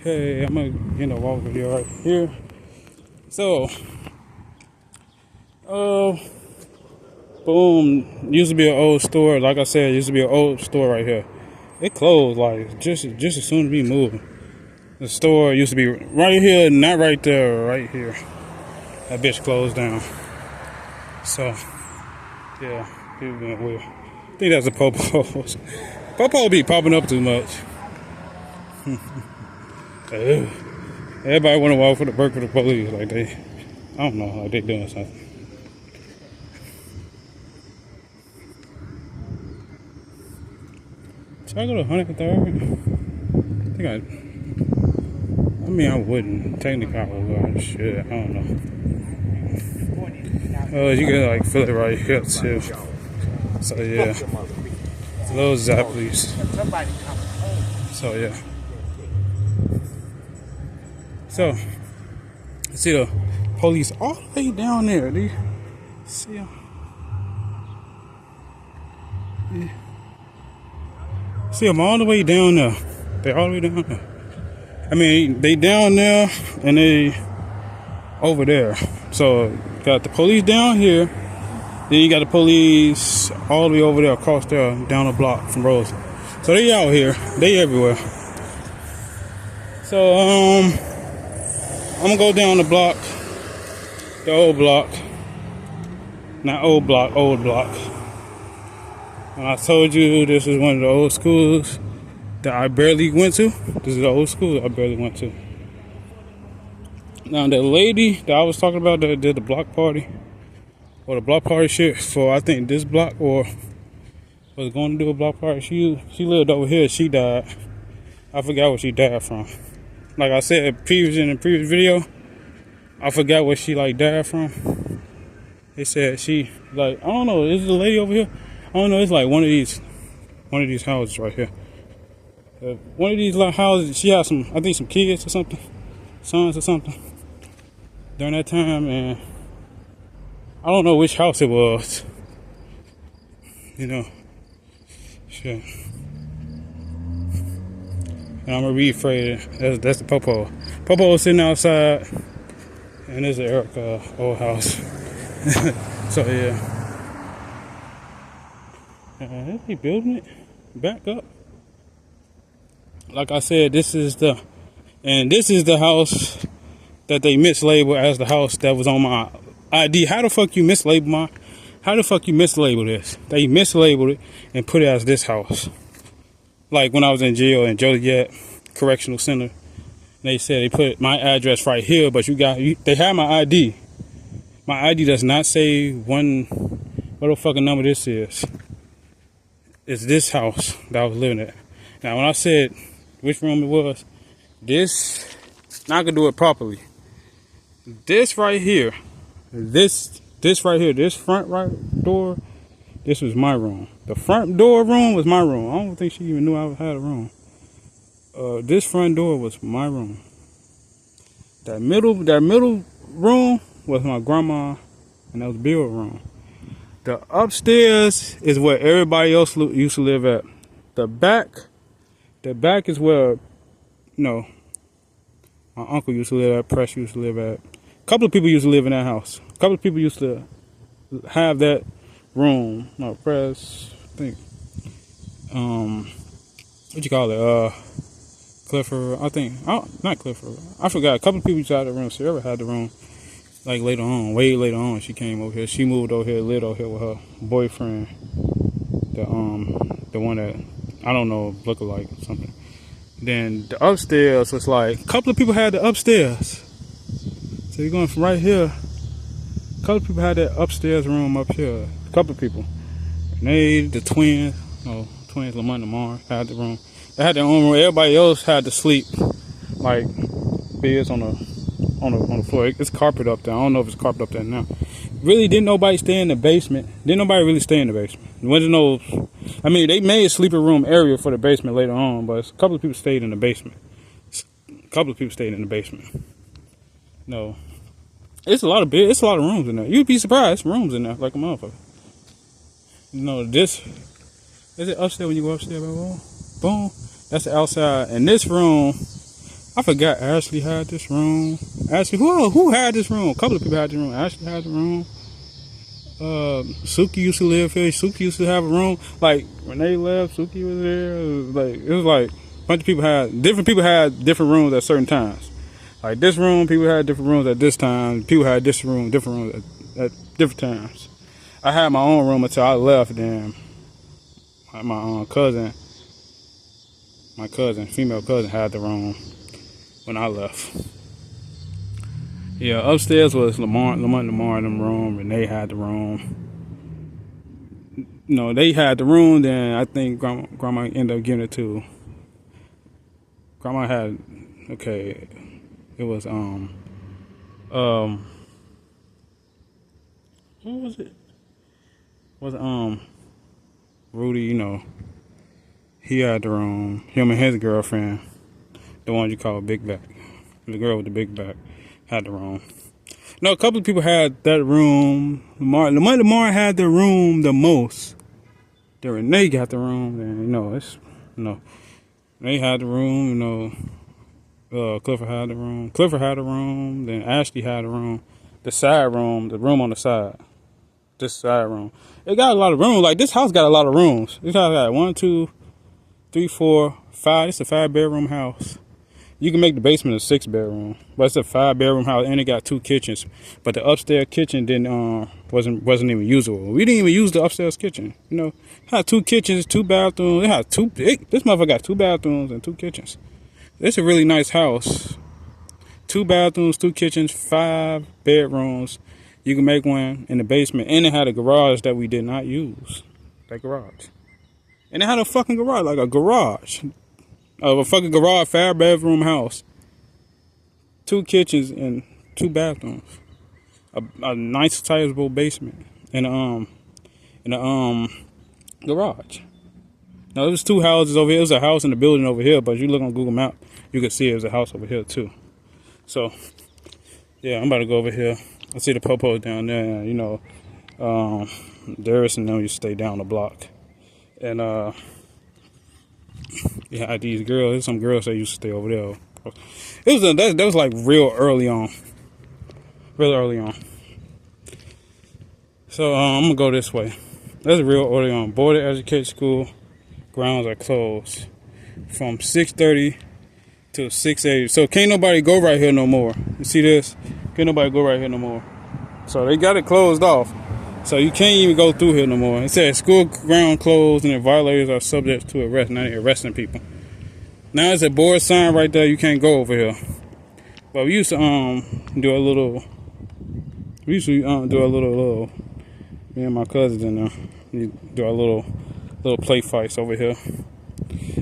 Okay, I'm gonna walk video right here. So, boom. Used to be an old store. Like I said, used to be an old store right here. It closed like just as soon as we moved. The store used to be right here, not right there, right here. That bitch closed down. So, yeah, people being weird. I think that's a popo. Popo be popping up too much. Everybody want to walk for the work for the police, like they, I don't know, like they doing something. Should I go to 103rd? I mean, I wouldn't. Technically, I would go. Shit, I don't know. Oh, you can like feel it right here too. So yeah, those Zappies. So yeah. So, I see the police all the way down there. Do you see them? Yeah. See them all the way down there. They all the way down there. I mean, they down there and they over there. So, got the police down here. Then you got the police all the way over there, across there, down the block from Roseland. So they out here. They everywhere. So, I'm gonna go down the block, the old block, not old block, old block. And I told you this is one of the old schools that I barely went to. This is the old school I barely went to. Now the lady that I was talking about that did the block party, or the block party shit for I think this block, or was going to do a block party. She lived over here. She died. I forgot what she died from. Like I said in the previous video, I forgot what she like died from. They said she like, I don't know, is the lady over here? I don't know, it's like one of these houses right here. One of these like houses, she had some, I think some kids or something, sons or something during that time, and I don't know which house it was. Shit. And I'm gonna rephrase it. That's the Popo. Popo was sitting outside, and this is Erica old house. So yeah, they building it back up. Like I said, this is the house that they mislabeled as the house that was on my ID. How the fuck you mislabel this? They mislabeled it and put it as this house. Like when I was in jail in Joliet Correctional Center, they said they put my address right here, but they had my ID. My ID does not say what the fucking number this is. It's this house that I was living at. Now when I said which room it was, now I can do it properly. This right here, this front right door, this was my room. The front door room was my room. I don't think she even knew I had a room. This front door was my room. That middle room was my grandma, and that was Bill's room. The upstairs is where everybody else used to live at. The back is where, my uncle used to live at, Press used to live at. A couple of people used to live in that house. A couple of people used to have that room. No, Press, I think. What you call it? Clifford, I think. Not Clifford. I forgot. A couple of people used to have the room. Sarah had the room. Like later on, way later on, she came over here. She moved over here, lived over here with her boyfriend. The one that I don't know, look alike or something. Then the upstairs was like a couple of people had the upstairs. So you're going from right here. A couple of people had that upstairs room up here. A couple of people. And the twins, Lamont and Lamar had the room. They had their own room. Everybody else had to sleep like beds on the floor. It's carpet up there. I don't know if it's carpet up there now. Really, didn't nobody stay in the basement. Didn't nobody really stay in the basement. There wasn't no. I mean, they made a sleeping room area for the basement later on, but a couple of people stayed in the basement. No, it's a lot of beds. It's a lot of rooms in there. You'd be surprised. Rooms in there like a motherfucker. This is it upstairs when you go upstairs, boom. That's the outside, and this room I forgot Ashley had this room. Ashley, who had this room? A couple of people had this room. Ashley had the room. Suki used to live here. Suki used to have a room. Like when they left, Suki was there. It was like a bunch of people had different rooms at certain times. Like this room, people had different rooms at this time. People had different rooms at different times. I had my own room until I left. Then my female cousin, had the room when I left. Yeah, upstairs was Lamar in the room, and they had the room. No, they had the room. Then I think grandma ended up giving it to. Grandma had, okay, it was what was it? Was Rudy? You know, he had the room. Him and his girlfriend, the one you call Big Back, the girl with the big back, had the room. No, a couple of people had that room. Lamar had the room the most. Then Renee got the room. Then they had the room. Clifford had the room. Clifford had the room. Then Ashley had the room. The side room, the room on the side. This side room. It got a lot of rooms. Like this house got a lot of rooms. This house got 1, 2, 3, 4, 5. It's a 5-bedroom house. You can make the basement a 6-bedroom, but it's a 5-bedroom house, and it got 2 kitchens. But the upstairs kitchen wasn't even usable. We didn't even use the upstairs kitchen. It had 2 kitchens, 2 bathrooms. This motherfucker got 2 bathrooms and 2 kitchens. It's a really nice house. 2 bathrooms, 2 kitchens, 5 bedrooms. You can make one in the basement, and it had a garage that we did not use. That garage, and it had a fucking garage, like a garage. Of a fucking garage, 5-bedroom house, 2 kitchens and 2 bathrooms, a nice sizable basement, and a garage. Now there was 2 houses over here. It was a house in the building over here, but you look on Google Maps, you can see there's a house over here too. So yeah, I'm about to go over here. I see the popos down there. Darius and them used to stay down the block, and yeah, these girls. There's some girls that used to stay over there. That was like real early on. So I'm gonna go this way. That's real early on. Board Education School grounds are closed from 6:30 to 6:80. So can't nobody go right here no more. You see this? Can't nobody go right here no more. So they got it closed off. So you can't even go through here no more. It says school ground closed and the violators are subject to arrest. Now they're arresting people. Now it's a board sign right there. You can't go over here. But we used to do a little. Me and my cousins in there. We do a little play fights over here.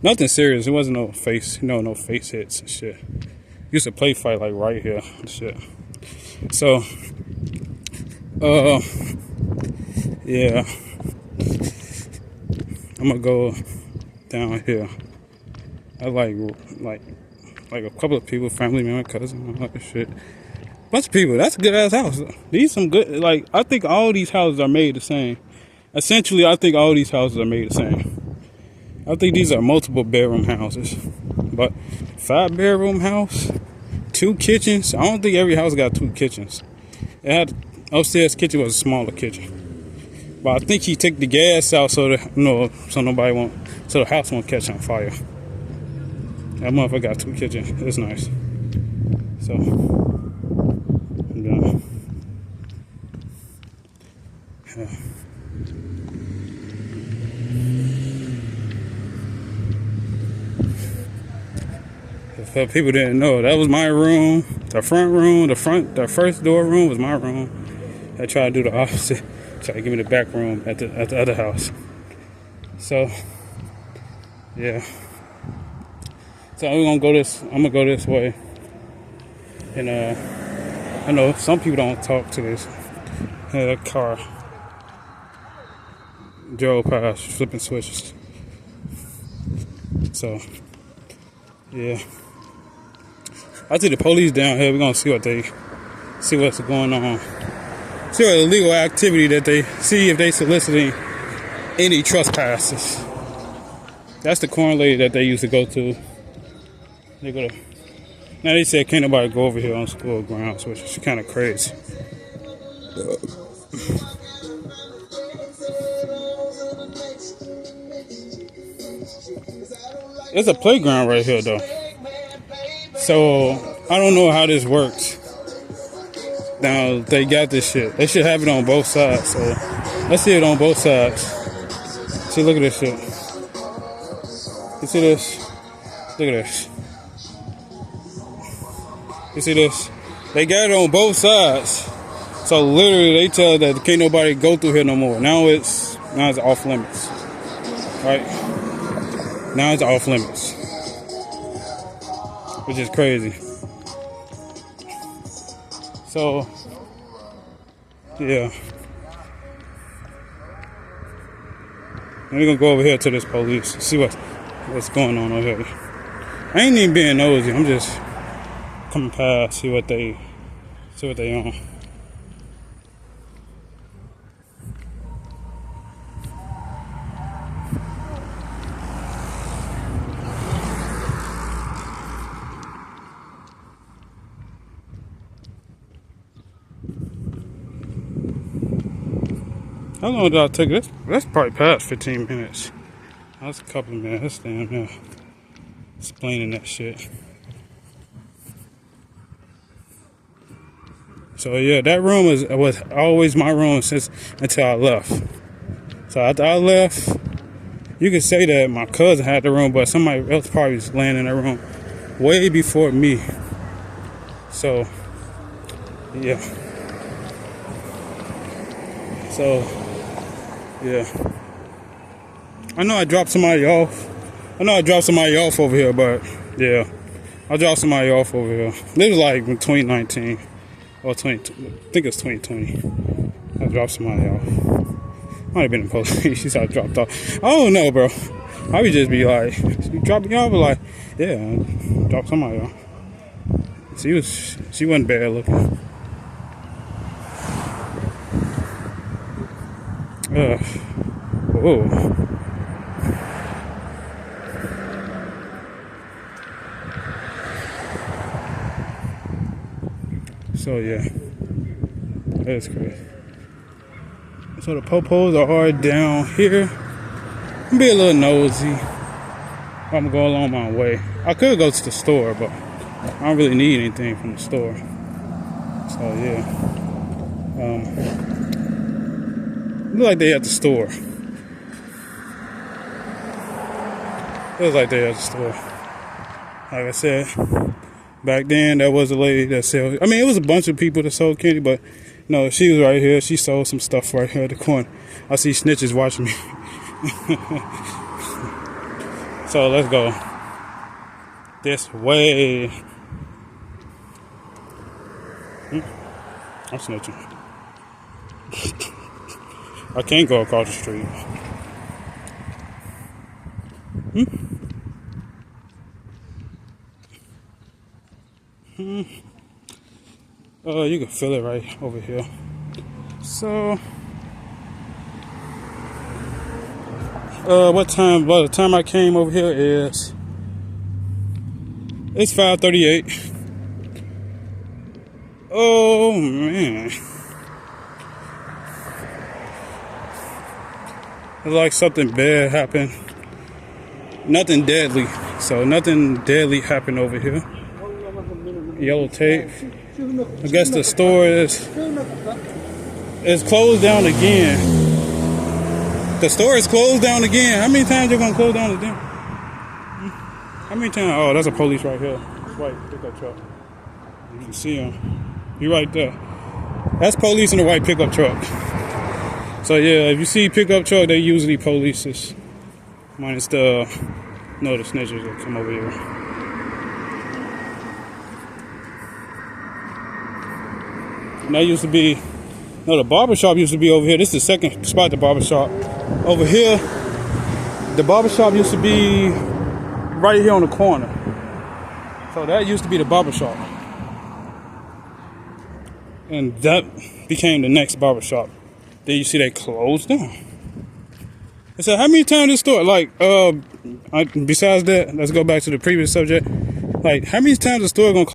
Nothing serious. It wasn't no face. No face hits and shit. Used to play fight like right here and shit. So, yeah, I'm gonna go down here. I like a couple of people, family member, cousin, all that shit. Bunch of people. That's a good ass house. These some good. I think all these houses are made the same. Essentially, I think all these houses are made the same. I think these are multiple bedroom houses, but 5-bedroom house, 2 kitchens. I don't think every house got 2 kitchens. It had upstairs kitchen was a smaller kitchen. But I think he took the gas out so the house won't catch on fire. That motherfucker got 2 kitchens. It's nice. So, I'm done. Yeah. If people didn't know, that was my room. The front room, the first door room was my room. I tried to do the opposite. Try to give me the back room at the other house. So, yeah. So I'm gonna go this way. And I know some people don't talk to this. That car drove past, flipping switches. So, yeah. I see the police down here. We're gonna see what's going on. See what illegal activity that they see if they soliciting any trespasses. That's the corn lady that they used to go to. They go to Now they said can't nobody go over here on school grounds, which is kind of crazy. There's a playground right here though. So I don't know how this works. Now they got this shit. They should have it on both sides. So let's see it on both sides. See, look at this shit. You see this? Look at this. You see this? They got it on both sides. So literally they tell that can't nobody go through here no more. Now it's off limits. Right? Now it's off limits. Which is crazy. So yeah. And we're gonna go over here to this police, see what's going on over here. I ain't even being nosy, I'm just coming past, see what they on. How long did I take this? That's probably past 15 minutes. That's a couple of minutes. Damn, yeah. Explaining that shit. So yeah, that room was always my room until I left. So after I left, you could say that my cousin had the room, but somebody else probably was laying in that room way before me. So yeah. So yeah. I know I dropped somebody off. Over here, but yeah. I dropped somebody off over here. This was like in 2019 or 20. I think it's 2020. I dropped somebody off. Might have been the police. I dropped off. I don't know, bro. I would just be like, you drop me off, but like, yeah, I dropped somebody off. She wasn't bad looking. Whoa. So yeah, that's crazy. So the popos are down here. I'm be a little nosy. I'm gonna go along my way. I could go to the store, but I don't really need anything from the store. So yeah, look like they at the store. Looks like they at the store. Like I said, back then there was a lady that sold. I mean, it was a bunch of people that sold candy, but no, she was right here. She sold some stuff right here at the corner. I see snitches watching me. So let's go this way. I'm snitching. I can't go across the street. You can feel it right over here. So, what time? Well, the time I came over here is it's 5:38. Oh man, it's like something bad happened. Nothing deadly. So nothing deadly happened over here. Yellow tape. I guess the store is closed down again. The store is closed down again. How many times you gonna close down again? How many times? Oh, that's a police right here. White pickup truck. You can see him. You're right there. That's police in a white pickup truck. So yeah, if you see pickup truck, they usually polices. Minus the snitches that come over here. And that used to be, the barbershop used to be over here. This is the second spot, the barbershop. Over here, the barbershop used to be right here on the corner. So that used to be the barbershop. And that became the next barbershop. Then you see they closed down. I said, how many times this store, like, besides that, let's go back to the previous subject. Like, how many times the store gonna